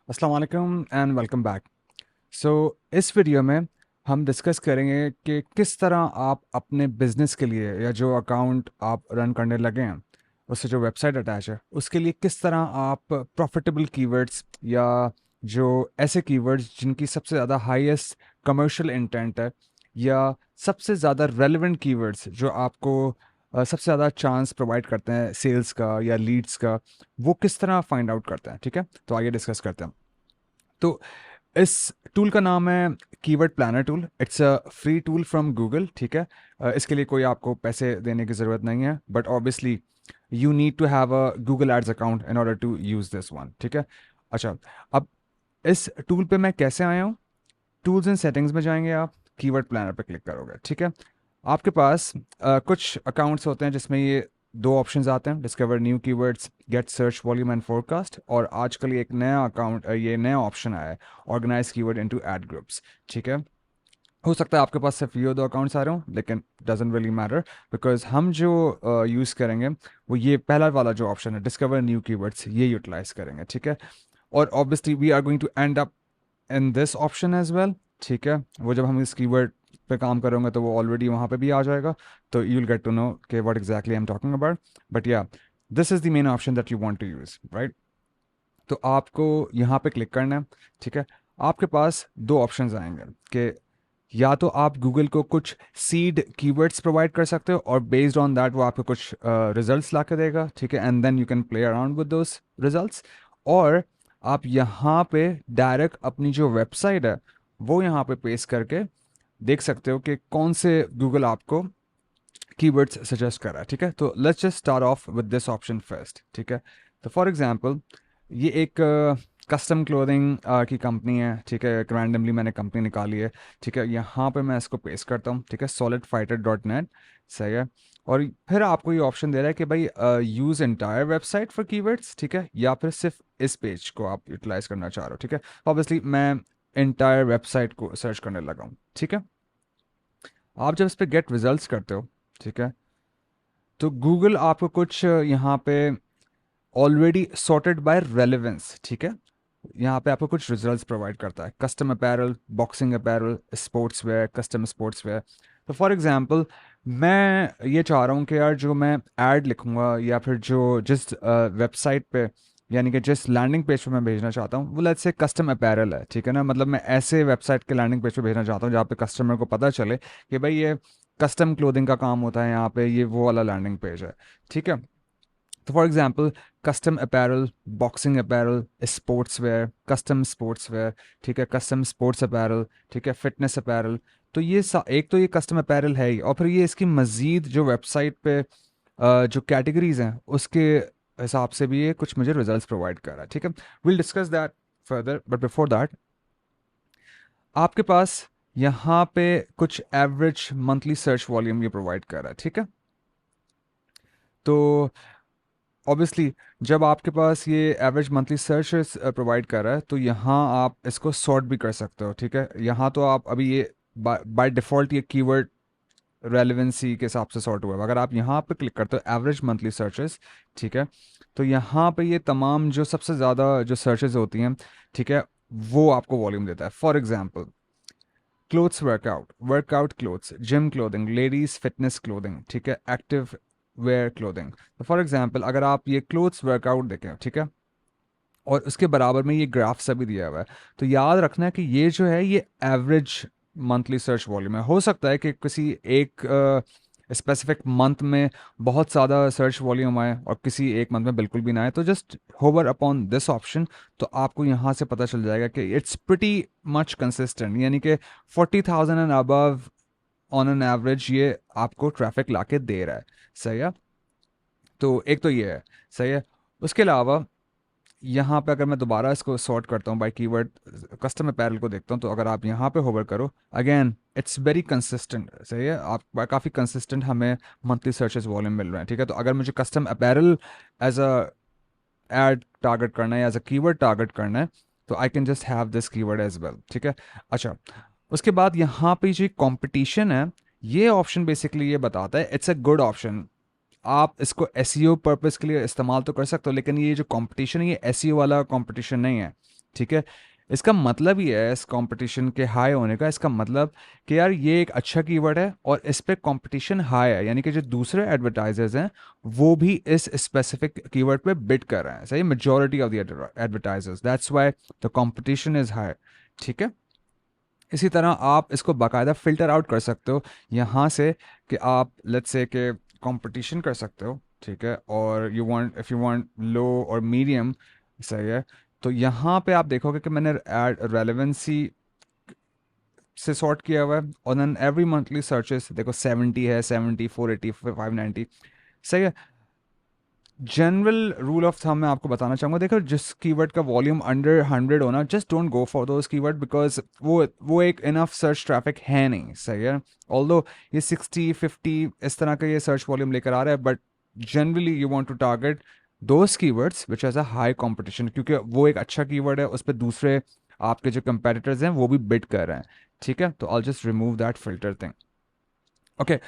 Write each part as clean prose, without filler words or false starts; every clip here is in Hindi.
अस्सलाम वालेकुम एंड वेलकम बैक। सो इस वीडियो में हम डिस्कस करेंगे कि किस तरह आप अपने बिजनेस के लिए या जो अकाउंट आप रन करने लगे हैं उससे जो वेबसाइट अटैच है उसके लिए किस तरह आप प्रॉफिटेबल कीवर्ड्स या जो ऐसे कीवर्ड्स जिनकी सबसे ज़्यादा हाईएस्ट कमर्शियल इंटेंट है या सबसे ज़्यादा रेलेवेंट कीवर्ड्स जो आपको सबसे ज़्यादा चांस प्रोवाइड करते हैं सेल्स का या लीड्स का, वो किस तरह फाइंड आउट करते हैं। ठीक है, तो आइए डिस्कस करते हैं। तो इस टूल का नाम है keyword planner tool. It's a free tool from Google. ठीक है, इसके लिए कोई आपको पैसे देने की ज़रूरत नहीं है, but obviously you need to have a Google ads account in order to use this one. ठीक है, अच्छा, अब इस टूल पे मैं कैसे आया हूँ? टूल्स एंड सेटिंग्स में जाएंगे, आप कीवर्ड प्लानर पे क्लिक करोगे। ठीक है, आपके पास कुछ अकाउंट्स होते हैं जिसमें ये दो ऑप्शंस आते हैं, discover new keywords, get search volume and forecast, और आजकल एक नया अकाउंट, ये नया ऑप्शन आया है, organise keyword into ad groups. ठीक है, हो सकता है आपके पास सिर्फ ये दो अकाउंट्स आ रहे हो, लेकिन डजेंट रियली मैटर, बिकॉज हम जो यूज़ करेंगे वो ये पहला वाला जो ऑप्शन है, डिस्कवर न्यू कीवर्ड्स, ये यूटिलाइज करेंगे। ठीक है, और obviously we are going to end up in this option as well. ठीक है, वो जब हम इस कीवर्ड पे काम करेंगे तो वो ऑलरेडी वहाँ पे भी आ जाएगा, तो you will get to know कि what exactly I am talking about. But yeah, this is the main option that you want to use, right? तो आपको यहाँ पे क्लिक करना है। ठीक है, आपके पास दो ऑप्शंस आएंगे कि या तो आप गूगल को कुछ सीड कीवर्ड्स प्रोवाइड कर सकते हो और बेस्ड ऑन दैट वो आपको कुछ रिजल्ट्स ला के देगा। ठीक है, and then you can play around with those results. और आप यहाँ पे डायरेक्ट अपनी जो वेबसाइट है वो यहाँ पे पेस्ट करके देख सकते हो कि कौन से गूगल आपको कीवर्ड्स सजेस्ट कर रहा है। ठीक है, तो let's just start off with this option first. ठीक है, तो फॉर एग्जांपल ये एक कस्टम क्लोथिंग की कंपनी है। ठीक है, एक रैंडमली मैंने कंपनी निकाली है। ठीक है, यहाँ पे मैं इसको पेस्ट करता हूँ। ठीक है, solidfighter.net, सही है। और फिर आपको ये ऑप्शन दे रहा है कि भाई use entire website for keywords, ठीक है, या फिर सिर्फ इस पेज को आप यूटिलाइज करना चाह रहे हो। ठीक है, ऑब्वियसली मैं एंटायर वेबसाइट को सर्च करने लगा हूँ। ठीक है, आप जब इस पर गेट रिजल्ट्स करते हो, ठीक है, तो गूगल आपको कुछ यहाँ पे ऑलरेडी सॉर्टेड बाय रेलेवेंस, ठीक है, यहाँ पे आपको कुछ रिजल्ट्स प्रोवाइड करता है। Custom apparel, boxing apparel, sports wear, custom sports wear. तो फॉर एग्जांपल मैं ये चाह रहा हूँ कि यार जो मैं ऐड लिखूँगा या फिर जो जिस वेबसाइट पे यानी कि जिस लैंडिंग पेज पे मैं भेजना चाहता हूँ वो लेट्स से कस्टम अपैरल है। ठीक है ना, मतलब मैं ऐसे वेबसाइट के लैंडिंग पेज पे भेजना चाहता हूँ जहाँ पे कस्टमर को पता चले कि भाई ये कस्टम क्लोथिंग का काम होता है यहाँ पे, ये वो वाला लैंडिंग पेज है। ठीक है, तो for example custom apparel, boxing apparel, sports wear, custom sports wear, ठीक है, कस्टम स्पोर्ट्स अपैरल, ठीक है, फिटनेस अपैरल। तो ये एक तो ये कस्टम अपैरल है ही, और फिर ये इसकी मज़ीद जो वेबसाइट पे जो कैटेगरीज हैं उसके हिसाब से भी ये कुछ मुझे रिजल्ट्स प्रोवाइड कर रहा है। ठीक है, will discuss that further, but before that आपके पास यहाँ पे कुछ एवरेज मंथली सर्च वॉल्यूम ये प्रोवाइड कर रहा है। ठीक है, तो ऑब्वियसली जब आपके पास ये एवरेज मंथली सर्च प्रोवाइड कर रहा है तो यहाँ आप इसको सॉर्ट भी कर सकते हो। ठीक है, यहाँ तो आप अभी ये बाय डिफ़ॉल्ट ये कीवर्ड रेलेवेंसी के हिसाब से सॉर्ट हुआ है। अगर आप यहाँ पे क्लिक करते हो एवरेज मंथली सर्चेस, ठीक है, तो यहाँ पे ये तमाम जो सबसे ज़्यादा जो सर्चेस होती हैं, ठीक है, वो आपको वॉल्यूम देता है। For example clothes workout, workout clothes, gym clothing, ladies fitness clothing, ठीक है, एक्टिव वेयर क्लोथिंग। तो फॉर एग्जाम्पल अगर आप ये क्लोथ्स वर्कआउट देखें, ठीक है, और उसके बराबर में ये ग्राफ सभी दिया हुआ है, तो याद रखना है कि ये जो है ये एवरेज मंथली सर्च वॉल्यूम है। हो सकता है कि किसी एक स्पेसिफिक मंथ में बहुत ज़्यादा सर्च वॉल्यूम आए और किसी एक मंथ में बिल्कुल भी ना आए, तो just hover upon this option, तो आपको यहाँ से पता चल जाएगा कि इट्स प्रिटी मच कंसिस्टेंट, यानी कि 40,000 and above on an average ये आपको ट्रैफिक ला के दे रहा है। सही है, तो एक तो ये है। सही है, उसके अलावा यहाँ पे अगर मैं दोबारा इसको सॉर्ट करता हूँ बाय कीवर्ड, कस्टम अपैरल को देखता हूँ, तो अगर आप यहाँ पे होवर करो अगेन इट्स वेरी कंसिस्टेंट। सही है, आप काफ़ी कंसिस्टेंट हमें मंथली सर्चेस वॉल्यूम मिल रहे हैं। ठीक है, तो अगर मुझे custom apparel as a ad target करना है, एज अ कीवर्ड टारगेट करना है, तो I can just have this keyword as well. ठीक है, अच्छा, उसके बाद यहाँ पे जो कंपटीशन है, ये ऑप्शन बेसिकली ये बताता है इट्स अ गुड ऑप्शन। आप इसको एसईओ पर्पस के लिए इस्तेमाल तो कर सकते हो, लेकिन ये जो कंपटीशन है ये एसईओ वाला कंपटीशन नहीं है। ठीक है। इसका मतलब ये है इस कंपटीशन के हाई होने का, इसका मतलब कि यार ये एक अच्छा कीवर्ड है और इस पे कंपटीशन हाई है, यानी कि जो दूसरे एडवर्टाइजर्स हैं वो भी इस स्पेसिफिक कीवर्ड पे बिड कर रहे हैं, सही, majority of the advertisers, that's why the competition is high. ठीक है। इसी तरह आप इसको बाकायदा फ़िल्टर आउट कर सकते हो यहाँ से, कि आप लेट्स से कि कंपटीशन कर सकते हो, ठीक है, और you want, if you want low और मीडियम, सही है, तो यहाँ पे आप देखोगे कि मैंने एड रेलेवेंसी से सॉर्ट किया हुआ है, और देन एवरी मंथली सर्चेस देखो 70 है, 70, 480, 590, सही है। जनरल रूल ऑफ थंब मैं आपको बताना चाहूँगा, देखो जिस कीवर्ड का वॉल्यूम अंडर 100 होना, just don't go for those keyword, because वो एक इनफ सर्च ट्रैफिक है नहीं, सही है। ऑल्दो ये 60, 50 इस तरह का ये सर्च वॉल्यूम लेकर आ रहा है, but generally you want to target those keywords which has a high competition, क्योंकि वो एक अच्छा कीवर्ड है, उस पर दूसरे आपके जो कंपेटिटर्स हैं वो भी बिड कर रहे हैं। ठीक है, तो I just remove that filter thing. Okay,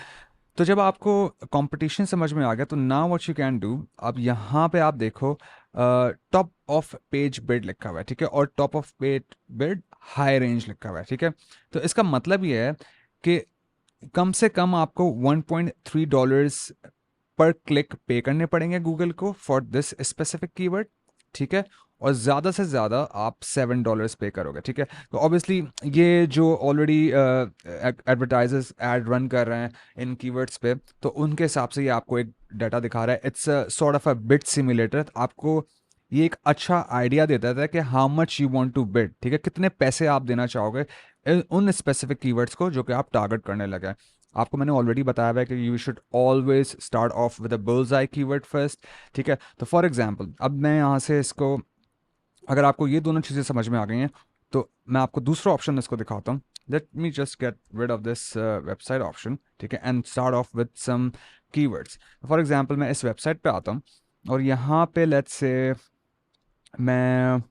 तो जब आपको कंपटीशन समझ में आ गया, तो now what you can do, अब यहाँ पे आप देखो टॉप ऑफ पेज बिड लिखा हुआ है, ठीक है, और top of page bid high range लिखा हुआ है, ठीक है। तो इसका मतलब ये है कि कम से कम आपको $1.3 पर क्लिक पे करने पड़ेंगे गूगल को फॉर दिस स्पेसिफिक कीवर्ड, ठीक है, और ज़्यादा से ज़्यादा आप $7 पे करोगे, ठीक है। तो ऑब्वियसली ये जो ऑलरेडी एडवर्टाइजर्स एड रन कर रहे हैं इन कीवर्ड्स पे, तो उनके हिसाब से ये आपको एक डाटा दिखा रहा है, it's sort of a bid simulator, आपको ये एक अच्छा आइडिया देता था कि how much you want to bid, ठीक है, कितने पैसे आप देना चाहोगे उन स्पेसिफिक कीवर्ड्स को जो कि आप टारगेट करने लगे हैं। आपको मैंने ऑलरेडी बताया हुआ है कि you should always start off with a bulls I keyword first, ठीक है। तो फॉर एग्जांपल अब मैं यहाँ से इसको, अगर आपको ये दोनों चीज़ें समझ में आ गई हैं, तो मैं आपको दूसरा ऑप्शन इसको दिखाता हूँ। Let me just get rid of this website option, ठीक है, and start off with some keywords. For example मैं इस वेबसाइट पे आता हूँ और यहाँ पे लेट्स से मैं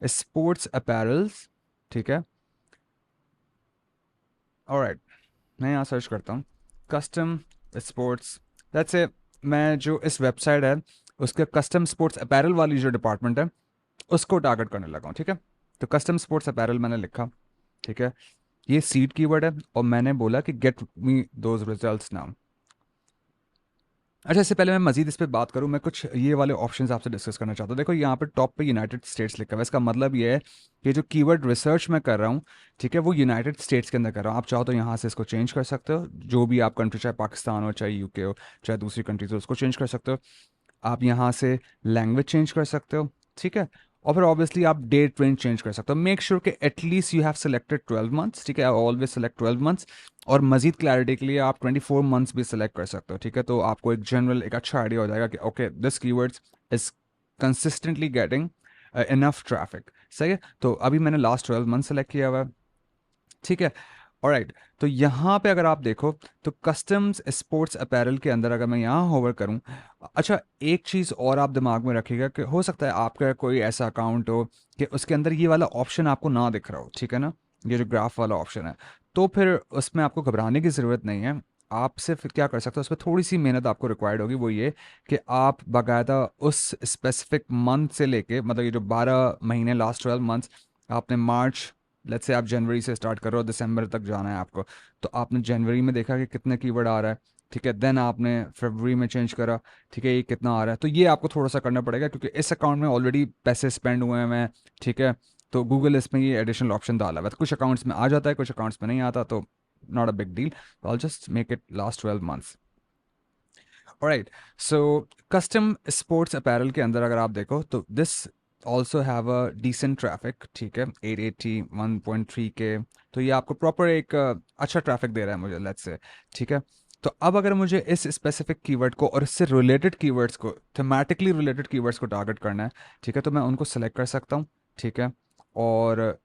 स्पोर्ट्स अपैरल्स, ठीक है, ऑलराइट, मैं यहाँ सर्च करता हूँ कस्टम स्पोर्ट्स, लेट्स से मैं जो इस वेबसाइट है उसके कस्टम स्पोर्ट्स अपैरल वाली जो डिपार्टमेंट है उसको टारगेट करने लगा हूँ, ठीक है। तो कस्टम स्पोर्ट्स अपैरल मैंने लिखा, ठीक है, ये सीड कीवर्ड है, और मैंने बोला कि get me those results now. अच्छा, इससे पहले मैं मजीद इस पर बात करूं, मैं कुछ ये वाले ऑप्शंस आपसे डिस्कस करना चाहता हूँ। देखो यहाँ पे टॉप पे यूनाइटेड स्टेट्स लिखा हुआ है, इसका मतलब ये है कि जो कीवर्ड रिसर्च मैं कर रहा हूँ, ठीक है, वो यूनाइटेड स्टेट्स के अंदर कर रहा हूँ। आप चाहो तो यहाँ से इसको चेंज कर सकते हो, जो भी आप कंट्री, चाहे पाकिस्तान हो, चाहे यूके हो, चाहे दूसरी कंट्रीज हो, उसको चेंज कर सकते हो। आप यहाँ से लैंग्वेज चेंज कर सकते हो, ठीक है, और फिर ऑब्वियसली आप डेट रेंज चेंज कर सकते हो। मेक श्योर कि at least you have selected 12 months, ठीक है, ऑलवेज सेलेक्ट 12 मंथ्स, और मजीद क्लैरिटी के लिए आप 24 मंथ्स भी सेलेक्ट कर सकते हो, ठीक है। तो आपको एक जनरल एक अच्छा आइडिया हो जाएगा कि okay this keywords is consistently getting enough traffic, सही है। तो अभी मैंने लास्ट 12 मंथ सेलेक्ट किया हुआ है, ठीक है, ऑलराइट। तो यहाँ पे अगर आप देखो तो कस्टम्स स्पोर्ट्स अपैरल के अंदर अगर मैं यहाँ होवर करूँ, अच्छा एक चीज़ और आप दिमाग में रखिएगा कि हो सकता है आपका कोई ऐसा अकाउंट हो कि उसके अंदर ये वाला ऑप्शन आपको ना दिख रहा हो, ठीक है ना, ये जो ग्राफ वाला ऑप्शन है, तो फिर उसमें आपको घबराने की ज़रूरत नहीं है। आप सिर्फ क्या कर सकते हो, उस पर थोड़ी सी मेहनत आपको रिक्वायर्ड होगी, वो ये कि आप बाकायदा उस स्पेसिफिक मंथ से लेके, मतलब ये जो 12 महीने, लास्ट 12 मंथ्स, आपने मार्च, लेट्स से आप जनवरी से स्टार्ट करो, दिसंबर तक जाना है आपको, तो आपने जनवरी में देखा कि कितने कीवर्ड आ रहा है, ठीक है, देन आपने फरवरी में चेंज करा, ठीक है, ये कितना आ रहा है, तो ये आपको थोड़ा सा करना पड़ेगा क्योंकि इस अकाउंट में ऑलरेडी पैसे स्पेंड हुए हैं मैं, ठीक है। तो गूगल इसमें ये एडिशनल ऑप्शन डाला हुआ है, तो कुछ अकाउंट्स में आ जाता है, कुछ अकाउंट्स में नहीं आता, तो not a big deal, I just make it last 12 months. Alright, so custom sports apparel के अंदर अगर आप देखो तो this also have a decent traffic, ठीक है, 880, 1.3K, तो ये आपको प्रॉपर एक अच्छा ट्रैफिक दे रहा है मुझे, लेट्स से, ठीक है। तो अब अगर मुझे इस स्पेसिफिक कीवर्ड को और इससे रिलेटेड कीवर्ड्स को, थेमेटिकली रिलेटेड कीवर्ड्स को टारगेट करना है, ठीक है, तो मैं उनको सेलेक्ट कर सकता हूँ, ठीक है, और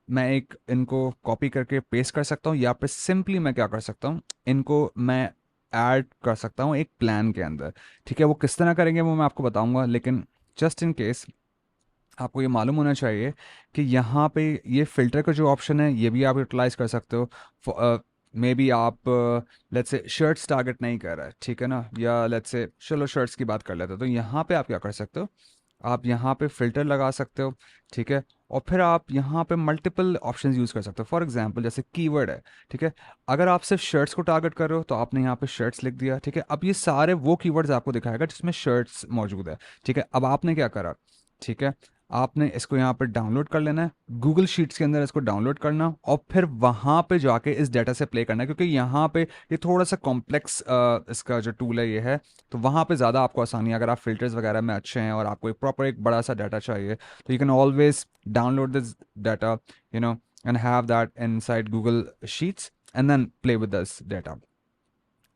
मैं एक इनको कॉपी करके पेस्ट कर सकता हूँ, या फिर सिंपली मैं क्या कर सकता हूँ, इनको मैं ऐड कर सकता हूँ एक प्लान के अंदर, ठीक है। वो किस तरह करेंगे वो मैं आपको बताऊंगा, लेकिन जस्ट इन केस आपको ये मालूम होना चाहिए कि यहाँ पे ये फ़िल्टर का जो ऑप्शन है ये भी आप यूटिलाइज कर सकते हो। मे बी आप लेट्स से शर्ट्स टारगेट नहीं कर रहा है, ठीक है ना, या लेट्स से चलो शर्ट्स की बात कर लेते हो, तो यहाँ पे आप क्या कर सकते हो, आप यहाँ पे फ़िल्टर लगा सकते हो, ठीक है। और फिर आप यहाँ पे मल्टीपल ऑप्शंस यूज़ कर सकते हो। फॉर एग्जांपल जैसे कीवर्ड है, ठीक है। अगर आप सिर्फ शर्ट्स को टारगेट कर रहे हो तो आपने यहाँ पे शर्ट्स लिख दिया, ठीक है। अब ये सारे वो कीवर्ड्स आपको दिखाएगा जिसमें शर्ट्स मौजूद है, ठीक है। अब आपने क्या करा, ठीक है, आपने इसको यहाँ पर डाउनलोड कर लेना है, गूगल शीट्स के अंदर इसको डाउनलोड करना और फिर वहाँ पे जाके इस डाटा से प्ले करना है, क्योंकि यहाँ पे ये थोड़ा सा कॉम्प्लेक्स इसका जो टूल है ये है, तो वहाँ पे ज़्यादा आपको आसानी है। अगर आप फिल्टर्स वगैरह में अच्छे हैं और आपको एक प्रॉपर एक बड़ा सा डाटा चाहिए तो you can always download this data, you know, and have that inside Google sheets and then play with this data.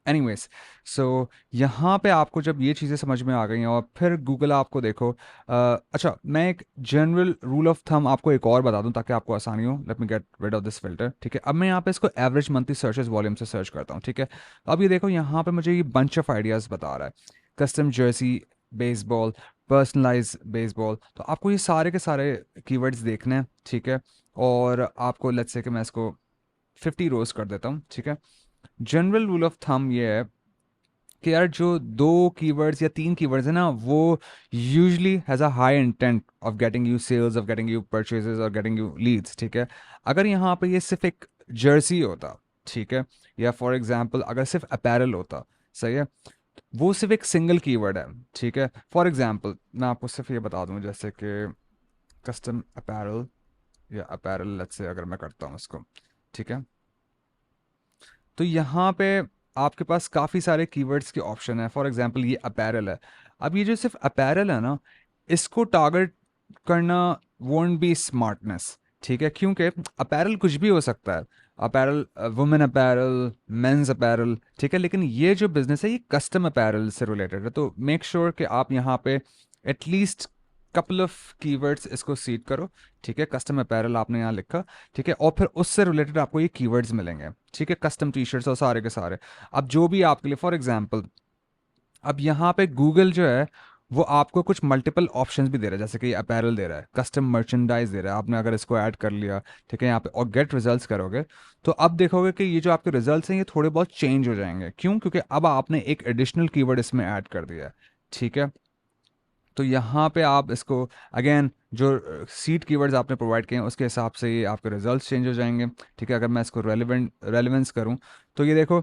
Anyways, so यहाँ पे आपको जब ये चीज़ें समझ में आ गई हैं और फिर गूगल आपको देखो, अच्छा मैं एक जनरल रूल ऑफ थंब आपको एक और बता दूं ताकि आपको आसानी हो। Let me get rid of this filter, ठीक है। अब मैं यहाँ पे इसको एवरेज मंथली सर्चेस वॉल्यूम से सर्च करता हूँ, ठीक है। अब ये देखो यहाँ पे मुझे ये बंच ऑफ आइडियाज़ बता रहा है, custom jersey, baseball, personalise baseball. तो आपको ये सारे के सारे कीवर्ड्स देखने हैं, ठीक है। और आपको लेट्स से कि मैं इसको 50 रोज कर देता हूँ, ठीक है। जनरल रूल ऑफ थंब ये है कि यार जो दो कीवर्ड्स या तीन कीवर्ड्स है ना, वो usually has a high intent of getting you sales, of getting you purchases और गेटिंग यू लीड्स, ठीक है। अगर यहाँ पे ये सिर्फ एक जर्सी होता, ठीक है, या फॉर एग्जांपल अगर सिर्फ अपैरल होता, सही है, वो सिर्फ एक सिंगल कीवर्ड है, ठीक है। फॉर एग्जांपल मैं आपको सिर्फ ये बता दूं जैसे कि कस्टम अपैरल या अपैरल, लेट्स से अगर मैं करता हूँ इसको, ठीक है, तो यहाँ पे आपके पास काफ़ी सारे कीवर्ड्स के ऑप्शन है। फॉर एग्जांपल ये अपैरल है। अब ये जो सिर्फ अपैरल है ना, इसको टारगेट करना वोंट बी स्मार्टनेस, ठीक है, क्योंकि अपैरल कुछ भी हो सकता है। Apparel, women apparel, men's apparel, ठीक है। लेकिन ये जो बिजनेस है ये कस्टम अपैरल से रिलेटेड है, तो मेक श्योर कि आप यहाँ पे एटलीस्ट कपल ऑफ कीवर्ड्स इसको सीड करो, ठीक है। कस्टम अपैरल आपने यहाँ लिखा, ठीक है, और फिर उससे रिलेटेड आपको ये कीवर्ड्स मिलेंगे, ठीक है। कस्टम टी शर्ट्स और सारे के सारे। अब जो भी आपके लिए, फॉर एग्जांपल अब यहाँ पे गूगल जो है वो आपको कुछ मल्टीपल ऑप्शंस भी दे रहा है, जैसे कि अपैरल दे रहा है, कस्टम मर्चेंडाइज दे रहा है। आपने अगर इसको ऐड कर लिया, ठीक है, यहाँ पे और गेट रिजल्ट्स करोगे तो अब देखोगे कि ये जो आपके रिजल्ट्स हैं ये थोड़े बहुत चेंज हो जाएंगे। क्यों? क्योंकि अब आपने एक एडिशनल कीवर्ड इसमें ऐड कर दिया है, ठीक है। तो यहाँ पे आप इसको अगेन जो सीड कीवर्ड्स आपने प्रोवाइड किए हैं उसके हिसाब से ये आपके रिजल्ट्स चेंज हो जाएंगे, ठीक है। अगर मैं इसको रेलिवेंस करूँ तो ये देखो,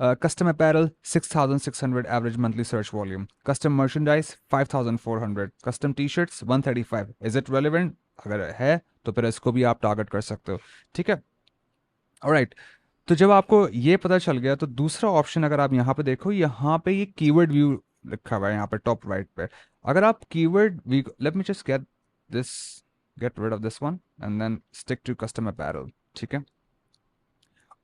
custom apparel 6600 average monthly search volume, custom merchandise 5400, custom T shirts 135। Is it relevant? अगर है तो फिर इसको भी आप टारगेट कर सकते हो, ठीक है। ऑलराइट, तो जब आपको ये पता चल गया तो दूसरा ऑप्शन अगर आप यहाँ पे देखो, यहाँ पे ये कीवर्ड व्यू लिखा हुआ है यहाँ पे टॉप राइट पे। अगर आप keyword view, let me just this get rid of this one and then stick to custom apparel, ठीक है।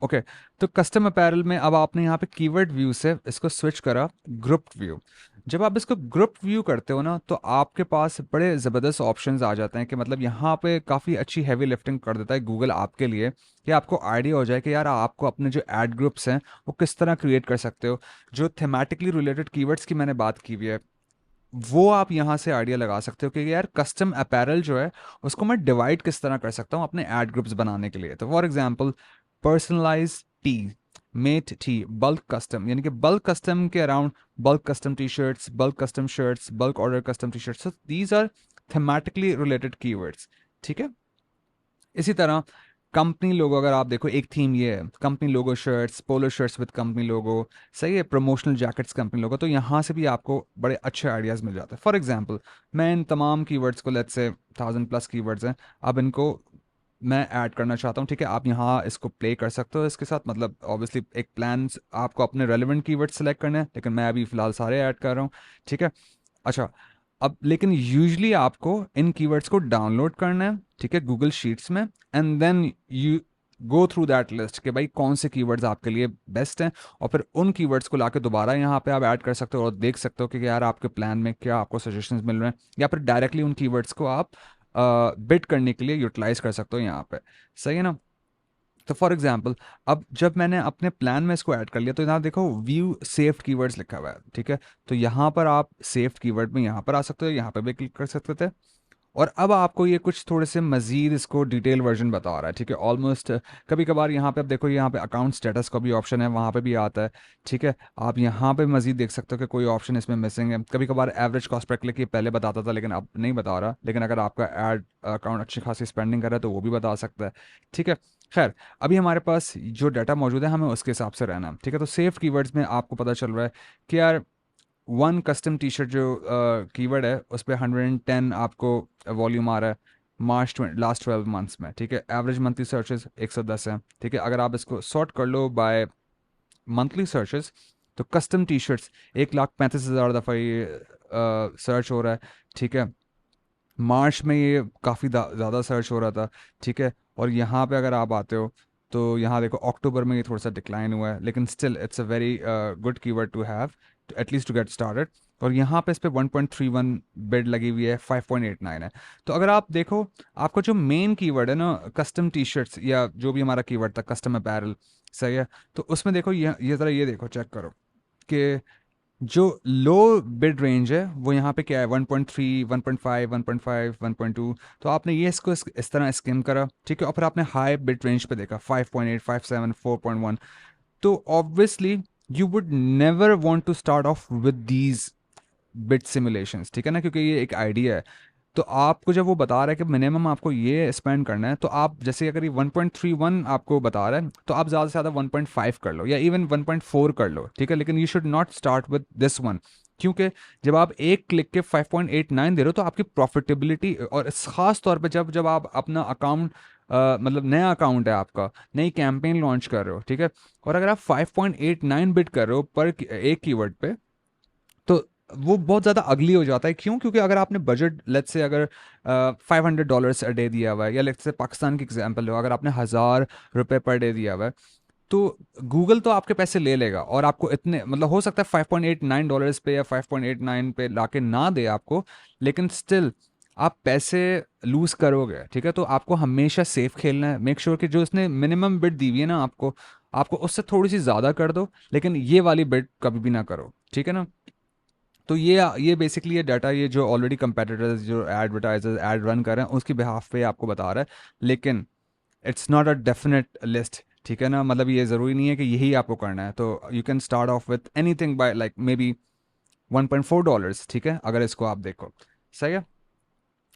ओके, तो कस्टम अपैरल में अब आपने यहाँ पे कीवर्ड व्यू से इसको स्विच करा ग्रुप व्यू। जब आप इसको ग्रुप व्यू करते हो ना तो आपके पास बड़े ज़बरदस्त ऑप्शंस आ जाते हैं कि मतलब यहाँ पे काफ़ी अच्छी हैवी लिफ्टिंग कर देता है गूगल आपके लिए, कि आपको आइडिया हो जाए कि यार आपको अपने जो एड ग्रुप्स हैं वो किस तरह क्रिएट कर सकते हो। जो थेमेटिकली रिलेटेड कीवर्ड्स की मैंने बात की हुई है वो आप यहाँ से आइडिया लगा सकते हो कि यार कस्टम अपैरल जो है उसको मैं डिवाइड किस तरह कर सकता हूँ अपने एड ग्रुप्स बनाने के लिए। तो for example personalize tee, matte tee, bulk custom, यानी कि बल्क कस्टम के around bulk custom T shirts, bulk custom shirts, bulk order custom T shirts, these are thematically related keywords, ठीक है। इसी तरह कंपनी लोगो, अगर आप देखो एक थीम ये है company logo shirts, polo shirts with company लोगो, सही है, प्रमोशनल जैकेट्स कंपनी लोगो, तो यहाँ से भी आपको बड़े अच्छे आइडियाज़ मिल जाते हैं। फॉर एग्जांपल मैं इन तमाम कीवर्ड्स को, लेट्स से 1000+ कीवर्ड्स हैं, अब इनको मैं ऐड करना चाहता हूँ, ठीक है। आप यहाँ इसको प्ले कर सकते हो इसके साथ, मतलब ऑब्वियसली एक प्लान आपको अपने रेलिवेंट कीवर्ड्स सेलेक्ट करने हैं, लेकिन मैं अभी फिलहाल सारे ऐड कर रहा हूँ, ठीक है। अच्छा, अब लेकिन यूजली आपको इन कीवर्ड्स को डाउनलोड करना है, ठीक है, गूगल शीट्स में, and then you go through that list कि भाई कौन से कीवर्ड्स आपके लिए बेस्ट हैं, और फिर उन कीवर्ड्स को लाके दोबारा यहाँ पे आप ऐड कर सकते हो और देख सकते हो कि यार आपके प्लान में क्या आपको सजेशंस मिल रहे हैं, या फिर डायरेक्टली उन कीवर्ड्स को आप बिड करने के लिए यूटिलाइज कर सकते हो यहाँ पे, सही है ना। तो फॉर एग्जाम्पल अब जब मैंने अपने प्लान में इसको ऐड कर लिया तो यहाँ देखो व्यू सेव्ड कीवर्ड्स लिखा हुआ है, ठीक है। तो यहाँ पर आप सेव्ड कीवर्ड में यहाँ पर आ सकते हो, यहाँ पर भी क्लिक कर सकते थे, और अब आपको ये कुछ थोड़े से मज़ीद इसको डिटेल वर्जन बता रहा है, ठीक है। ऑलमोस्ट कभी कभार यहाँ पे आप देखो, यहाँ पे अकाउंट स्टेटस का भी ऑप्शन है, वहाँ पे भी आता है, ठीक है। आप यहाँ पे मज़ीद देख सकते हो कि कोई ऑप्शन इसमें मिसिंग है। कभी कभार एवरेज कॉस्ट पर क्लिक ये पहले बताता था, लेकिन अब नहीं बता रहा। लेकिन अगर आपका एड अकाउंट अच्छी खासी स्पेंडिंग कर रहा है तो वो भी बता सकता है, ठीक है। खैर, अभी हमारे पास जो डाटा मौजूद है हमें उसके हिसाब से रहना है, ठीक है। तो सेफ कीवर्ड्स में आपको पता चल रहा है कि यार वन कस्टम टी शर्ट जो कीवर्ड है उस पर 110 आपको वॉल्यूम आ रहा है मार्च लास्ट 12 मंथ्स में, ठीक है। एवरेज मंथली सर्चेस 110 है, ठीक है। अगर आप इसको सॉर्ट कर लो बाय मंथली सर्चेस तो कस्टम टी शर्ट्स 1,35,000 दफ़ा ये सर्च हो रहा है, ठीक है। मार्च में ये काफ़ी ज़्यादा सर्च हो रहा था, ठीक है। और यहाँ पे अगर आप आते हो तो यहाँ देखो अक्टूबर में ये थोड़ा सा डिक्लाइन हुआ है, लेकिन still it's a very good keyword to have at least to get started. और यहाँ पे इस पे 1.31 बिड लगी हुई है, 5.89 है। तो अगर आप देखो, आपका जो मेन कीवर्ड है ना कस्टम टी शर्ट्स, या जो भी हमारा कीवर्ड था कस्टम अपैरल, सही है। तो उसमें देखो ये ज़रा ये देखो, चेक करो कि जो लो बिड रेंज है वो यहाँ पे क्या है, 1.3, 1.5, 1.5, 1.2। तो आपने ये इसको इस तरह स्किम करा, ठीक है। और फिर आपने हाई बिड रेंज पे देखा 5.8, 5.7, 4.1। तो obviously you would never want to start off with these bit simulations, ठीक है ना, क्योंकि ये एक आइडिया है। तो आपको जब वो बता रहा है कि मिनिमम आपको ये स्पेंड करना है, तो आप जैसे अगर ये 1.31 आपको बता रहा है तो आप ज़्यादा से ज़्यादा 1.5 कर लो या इवन 1.4 कर लो, ठीक है। लेकिन you should not start with this one, क्योंकि जब आप एक क्लिक के 5.89 दे रहे हो तो आपकी प्रॉफिटेबिलिटी, और ख़ास तौर पे जब जब आप अपना अकाउंट मतलब नया अकाउंट है आपका, नई कैंपेन लॉन्च कर रहे हो, ठीक है। और अगर आप 5.89 बिट कर रहे हो पर एक कीवर्ड पे, तो वो बहुत ज़्यादा अगली हो जाता है। क्यों? क्योंकि अगर आपने बजट लेट्स से अगर $500 अ डे दिया हुआ है, या लेट्स से पाकिस्तान की एग्जांपल लो, अगर आपने ₹1,000 पर डे दिया हुआ है, तो गूगल तो आपके पैसे ले लेगा और आपको इतने मतलब हो सकता है $5.89 पे या 5.89 पे लाके ना दे आपको, लेकिन स्टिल आप पैसे लूज करोगे, ठीक है। तो आपको हमेशा सेफ खेलना है। मेक श्योर कि जो इसने मिनिमम बिड दी हुई है ना आपको, आपको उससे थोड़ी सी ज़्यादा कर दो, लेकिन ये वाली बिड कभी भी ना करो, ठीक है ना। तो ये बेसिकली ये डाटा, ये जो ऑलरेडी कंपेटिटर्स जो एडवर्टाइजर्स एड रन कर रहे हैं उसकी बिहाफ पे आपको बता रहा है, लेकिन it's not a definite list, ठीक है ना। मतलब ये ज़रूरी नहीं है कि यही आपको करना है। तो you can start of with anything bye like may be $1.4, ठीक है, अगर इसको आप देखो, सही है।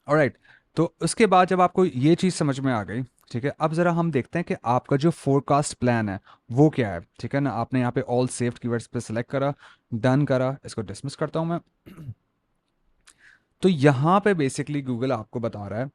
ऑलराइट, तो उसके बाद जब आपको ये चीज़ समझ में आ गई, ठीक है, अब ज़रा हम देखते हैं कि आपका जो फोरकास्ट प्लान है वो क्या है, ठीक है ना। आपने यहाँ पे ऑल सेव्ड कीवर्ड्स पे सेलेक्ट करा, डन करा, इसको डिसमिस करता हूँ मैं। तो यहाँ पे बेसिकली गूगल आपको बता रहा है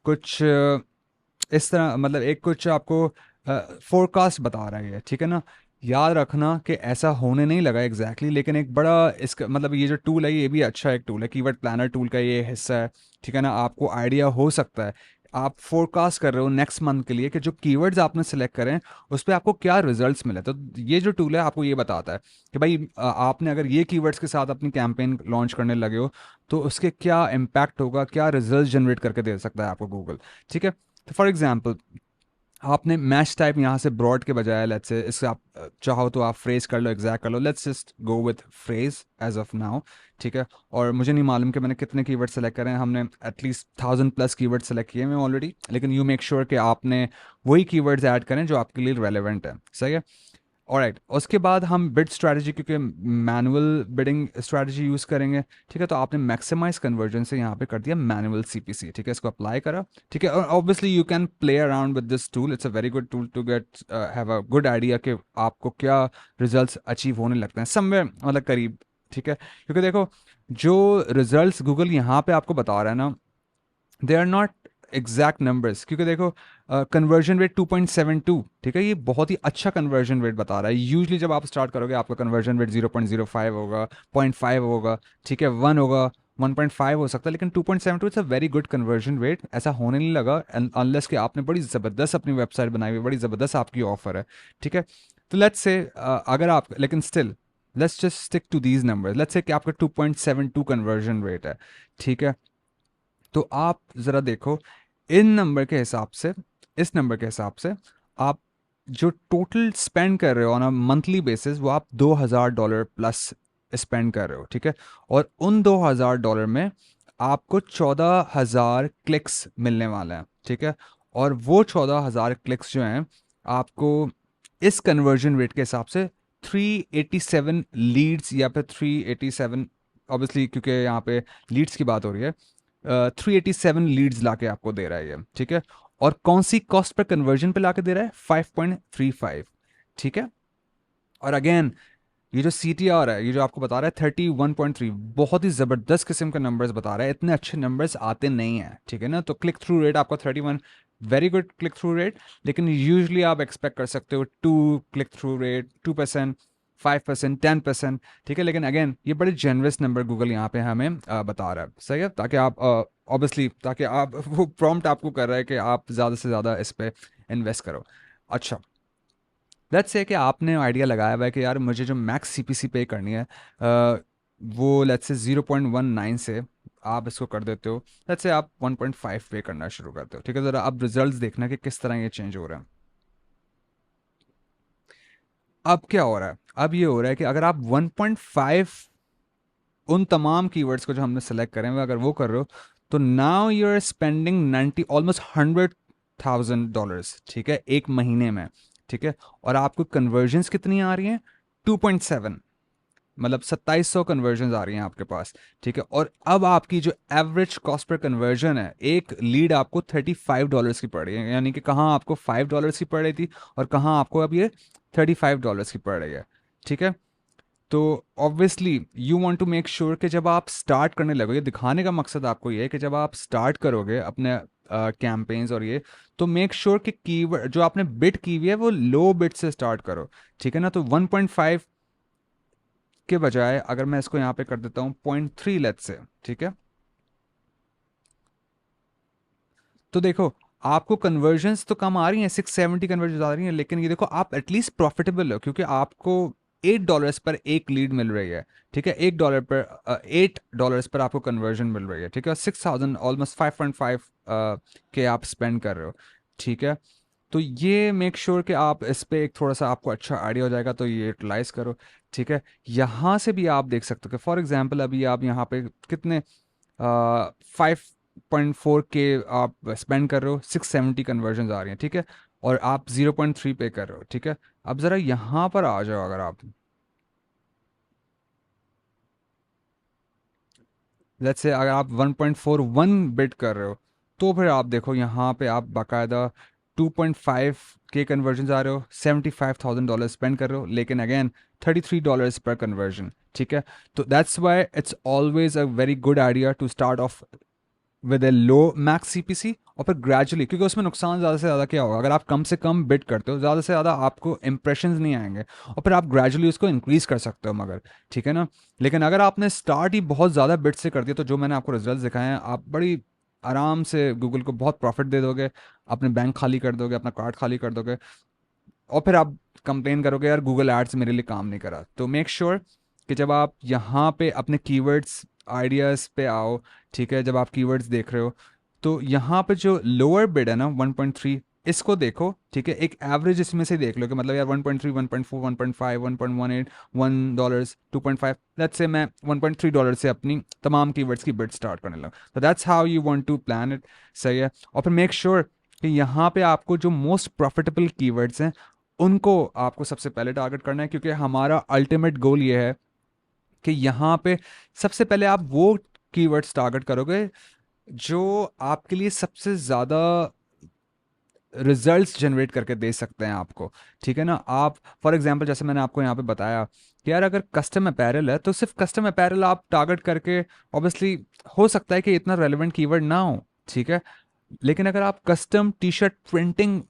कुछ इस तरह, मतलब एक कुछ आपको फोरकास्ट बता रहा है, ठीक है ना। याद रखना कि ऐसा होने नहीं लगा एग्जैक्टली exactly, लेकिन एक बड़ा इसका मतलब ये जो टूल है ये भी अच्छा एक टूल है, कीवर्ड प्लानर टूल का ये हिस्सा है, ठीक है ना। आपको आइडिया हो सकता है, आप फोरकास्ट कर रहे हो नेक्स्ट मंथ के लिए कि जो कीवर्ड्स आपने सेलेक्ट करें उस पर आपको क्या रिजल्ट्स मिले। तो ये जो टूल है आपको ये बताता है कि भाई आपने अगर ये कीवर्ड्स के साथ अपनी कैंपेन लॉन्च करने लगे हो तो उसके क्या इम्पैक्ट होगा, क्या रिजल्ट जनरेट करके दे सकता है आपको गूगल, ठीक है। तो फॉर एग्जाम्पल आपने मैच टाइप यहाँ से ब्रॉड के बजाय लेट्स से इससे आप चाहो तो आप फ्रेज कर लो, एग्जैक्ट कर लो। Let's just go with phrase as of now, ठीक है। और मुझे नहीं मालूम कि मैंने कितने कीवर्ड सेलेक्ट करे हैं, हमने एटलीस्ट 1,000+ कीवर्ड सेलेक्ट किए हैं ऑलरेडी, लेकिन यू मेक श्योर कि आपने वही कीवर्ड्स ऐड करें जो आपके लिए रेलिवेंट है, सही है। ऑलराइट, उसके बाद हम बिड स्ट्रैटेजी, क्योंकि मैनुअल बिडिंग स्ट्रैटेजी यूज़ करेंगे, ठीक है। तो आपने मैक्सिमाइज कन्वर्जन से यहाँ पे कर दिया मैनुअल सीपीसी, ठीक है, इसको अप्लाई करा, ठीक है। और obviously you can play around with this tool, it's a very good tool to get have a good idea कि आपको क्या रिजल्ट्स अचीव होने लगते हैं समवेयर, मतलब करीब, ठीक है। क्योंकि देखो जो रिजल्ट्स गूगल यहाँ पे आपको बता रहा है ना, they are not exact numbers, क्योंकि देखो कन्वर्जन रेट 2.72, ठीक है, ये बहुत ही अच्छा कन्वर्जन रेट बता रहा है। यूजली जब आप स्टार्ट करोगे आपका कन्वर्जन रेट 0.05 होगा, 0.5 होगा, ठीक है, 1 होगा, 1.5 हो सकता है, लेकिन 2.72 it's a very good conversion rate. ऐसा होने नहीं लगा अनलेस कि आपने बड़ी ज़बरदस्त अपनी वेबसाइट बनाई हुई, बड़ी ज़बरदस्त आपकी ऑफर है, ठीक है। तो लेट्स से अगर आप, लेकिन still let's just stick to these number, let's say कि आपका 2.72 कन्वर्जन रेट है, ठीक है। तो आप ज़रा देखो इन नंबर के हिसाब से, इस नंबर के हिसाब से आप जो टोटल स्पेंड कर रहे हो ऑन अ मंथली बेसिस वो आप $2,000 प्लस स्पेंड कर रहे हो, ठीक है। और उन $2,000 में आपको 14,000 क्लिक्स मिलने वाले हैं, ठीक है। और वो 14,000 क्लिक्स जो हैं आपको इस कन्वर्जन रेट के हिसाब से 387 लीड्स या फिर 387, ऑब्वियसली क्योंकि यहाँ पे लीड्स की बात हो रही है, 387 लीड्स लाके आपको दे रहा है ये, ठीक है। और कौन सी कॉस्ट पर कन्वर्जन पे लाके दे रहा है? 5.35, ठीक है। और अगेन ये जो CTR है, ये जो आपको बता रहा है 31.3, बहुत ही ज़बरदस्त किस्म के नंबर्स बता रहा है। इतने अच्छे नंबर्स आते नहीं हैं, ठीक है ना। तो क्लिक थ्रू रेट आपका 31, very good click through rate. लेकिन यूजुअली आप एक्सपेक्ट कर सकते हो 2 क्लिक थ्रू रेट, 2%, 5%, 10%, ठीक है। लेकिन अगेन ये बड़े जेनरस नंबर गूगल यहाँ पे हमें बता रहा है, सही है। ताकि आप ऑब्वियसली ताकि आप वो प्रॉम्प्ट आपको कर रहा है कि आप ज़्यादा से ज़्यादा इस पर इन्वेस्ट करो। अच्छा, लेट्स से कि आपने आइडिया लगाया हुआ है कि यार मुझे जो मैक्स CPC पे करनी है वो लेट्स से 0.19 से आप इसको कर देते हो, लेट्स से आप 1.5 पे करना शुरू करते हो, ठीक है। ज़रा अब रिजल्ट्स देखना कि किस तरह ये चेंज हो रहा है। अब क्या हो रहा है? अब ये हो रहा है कि अगर आप 1.5 उन तमाम कीवर्ड्स को जो हमने सेलेक्ट करें हुए अगर वो कर रहे हो, तो now you are spending 90 almost $100,000, ठीक है, एक महीने में, ठीक है। और आपको कन्वर्जन्स कितनी आ रही हैं? 2.7, मतलब 2700 कन्वर्जन आ रही हैं आपके पास, ठीक है। और अब आपकी जो एवरेज कॉस्ट पर कन्वर्जन है, एक लीड आपको $35 की पड़ रही है। यानी कि कहाँ आपको $5 की पड़ रही थी और कहाँ आपको अब ये $35 की पड़ रही है, ठीक है। तो obviously you want to make sure कि जब आप स्टार्ट करने लगोगे, दिखाने का मकसद आपको ये है कि जब आप स्टार्ट करोगे अपने कैंपेन्स और ये, तो मेक श्योर कि कीवर्ड जो आपने बिट की हुई है वो लो बिट से स्टार्ट करो, ठीक है ना। तो 1.5 के बजाय अगर मैं इसको यहाँ पे कर देता हूँ 0.3 लेट्स से, ठीक है। तो देखो आपको कन्वर्जन्स तो कम आ रही हैं, 670 कन्वर्जन आ रही हैं, लेकिन ये देखो आप एटलीस्ट प्रॉफिटेबल हो क्योंकि आपको $8 पर एक लीड मिल रही है, ठीक है। $8 पर आपको कन्वर्जन मिल रही है, ठीक है। 6,000 ऑलमोस्ट 5.5 के आप स्पेंड कर रहे हो, ठीक है। तो ये मेक श्योर कि आप इस पे एक थोड़ा सा आपको अच्छा आइडिया हो जाएगा, तो ये यूटिलाइज करो, ठीक है। यहाँ से भी आप देख सकते हो कि फॉर एग्जांपल अभी आप यहाँ पे कितने 5.4 के आप स्पेंड कर रहे हो, 670 कन्वर्जन आ रही हैं, ठीक है। और आप 0.3 पे कर रहे हो, ठीक है। अब ज़रा यहाँ पर आ जाओ, अगर आप लेट्स से अगर आप 1.41 बिट कर रहे हो, तो फिर आप देखो यहाँ पे आप बाकायदा 2.5 के कन्वर्जन आ रहे हो, $75,000 स्पेंड कर रहे हो, लेकिन अगेन $33 पर कन्वर्जन, ठीक है। तो that's why it's always a very good idea to start off with a low max CPC और फिर ग्रेजुअली, क्योंकि उसमें नुकसान ज़्यादा से ज़्यादा क्या होगा, अगर आप कम से कम बिट करते हो ज़्यादा से ज़्यादा आपको इंप्रेशंस नहीं आएंगे, और फिर आप ग्रेजुअली उसको इंक्रीज़ कर सकते हो, मगर ठीक है ना। लेकिन अगर आपने स्टार्ट ही बहुत ज़्यादा बिट से कर दिया, तो जो मैंने आपको रिजल्ट दिखाए हैं, आप बड़ी आराम से गूगल को बहुत प्रॉफिट दे दोगे, अपने बैंक खाली कर दोगे, अपना कार्ड खाली कर दोगे, और फिर आप कंप्लेन करोगे यार गूगल एड्स मेरे लिए काम नहीं करा। तो मेक श्योर कि जब आप यहाँ पे अपने कीवर्ड्स आइडियाज़ पे आओ, ठीक है, जब आप कीवर्ड्स देख रहे हो, तो यहाँ पे जो लोअर बिड है ना 1.3, इसको देखो, ठीक है। एक एवरेज इसमें से देख लो कि मतलब यार 1.3, 1.4, 1.5, 1.18, $1, 2.5, लेट्स से मैं $1.3 से अपनी तमाम कीवर्ड्स की बिड स्टार्ट करने लगा। तो that's how you want to plan it, सही है। और फिर मेक श्योर कि यहाँ पे आपको जो मोस्ट प्रॉफिटेबल कीवर्ड्स हैं उनको आपको सबसे पहले टारगेट करना है, क्योंकि हमारा अल्टीमेट गोल ये है कि यहाँ पे सबसे पहले आप वो कीवर्ड्स टारगेट करोगे जो आपके लिए सबसे ज़्यादा रिजल्ट्स जनरेट करके दे सकते हैं आपको, ठीक है ना। आप फॉर एग्जांपल जैसे मैंने आपको यहाँ पे बताया कि यार अगर कस्टम अपैरल है तो सिर्फ कस्टम अपैरल आप टारगेट करके, ऑब्वियसली हो सकता है कि इतना रेलेवेंट कीवर्ड ना हो, ठीक है। लेकिन अगर आप custom T shirt printing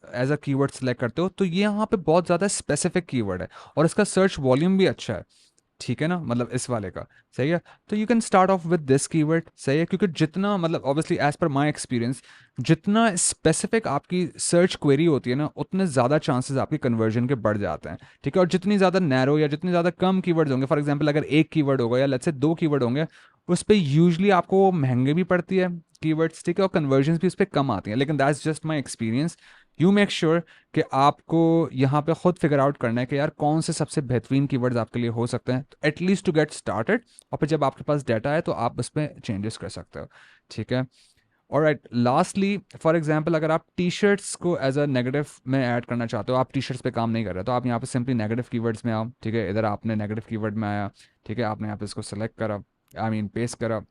as a keyword select करते हो, तो ये यहाँ पे बहुत ज़्यादा स्पेसिफिक कीवर्ड है और इसका सर्च वॉल्यूम भी अच्छा है, ठीक है ना, मतलब इस वाले का, सही है। तो you can start off with this keyword, सही है, क्योंकि जितना मतलब obviously as per my experience, जितना स्पेसिफिक आपकी सर्च क्वेरी होती है ना, उतने ज़्यादा चांसेस आपके कन्वर्जन के बढ़ जाते हैं, ठीक है। और जितनी ज़्यादा नैरो या जितनी ज़्यादा कम कीवर्ड्स होंगे, फॉर एग्जाम्पल अगर एक कीवर्ड होगा या लेट्स से 2 कीवर्ड होंगे, उस पर यूजली आपको महंगे भी पड़ती है कीवर्ड्स, ठीक है, और कन्वर्जन भी उस पर कम आती हैं। लेकिन that's just my experience, you make sure कि आपको यहाँ पे खुद फिगर आउट करना है कि यार कौन से सबसे बेहतरीन कीवर्ड्स आपके लिए हो सकते हैं, एटलीस्ट टू गेट स्टार्टेड, और फिर जब आपके पास डाटा है तो आप उस पर चेंजेस कर सकते हो, ठीक है। और राइट, लास्टली फॉर एग्जांपल अगर आप टी शर्ट्स को एज अ नेगेटिव में ऐड करना चाहते हो, आप टी शर्ट्स पे काम नहीं कर रहे, तो आप यहाँ पे सिंपली नेगेटिव कीवर्ड्स में आओ, ठीक है। इधर आपने नेगेटिव कीवर्ड में आया, ठीक है, आपने यहाँ पे इसको सेलेक्ट करा, आई मीन पेस्ट करा,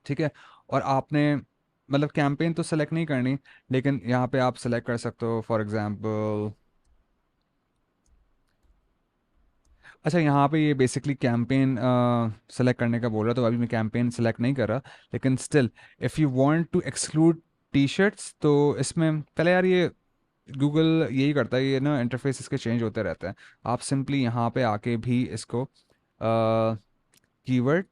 ठीक है। और आपने मतलब कैंपेन तो सेलेक्ट नहीं करनी, लेकिन यहाँ पे आप सेलेक्ट कर सकते हो फॉर एग्जांपल, अच्छा यहाँ पे ये बेसिकली कैंपेन सेलेक्ट करने का बोल रहा, तो अभी मैं कैंपेन सेलेक्ट नहीं कर रहा, लेकिन still if you want to exclude T shirts, तो इसमें पहले यार ये गूगल यही करता है, ये ना इंटरफेस इसके चेंज होते रहते हैं। आप सिंपली यहाँ पे आके भी इसको keyword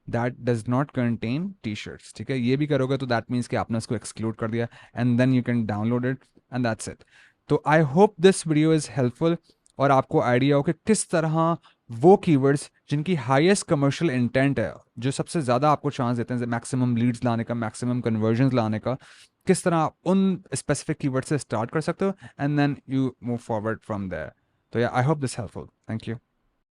that does not contain T shirts, ठीक है, ये भी करोगे तो दैट मीन्स कि आपने उसको एक्सक्लूड कर दिया, and then you can download it and that's it. तो I hope this video is helpful, और आपको आइडिया हो कि किस तरह वो कीवर्ड्स जिनकी हाईएस्ट कमर्शियल इंटेंट है, जो सबसे ज़्यादा आपको चांस देते हैं मैक्सिमम लीड्स लाने का, मैक्सिमम कन्वर्जन लाने का, किस तरह आप उन स्पेसिफिक कीवर्ड से स्टार्ट कर सकते हो, and then you move forward from there. तो या I hope this helpful, thank you.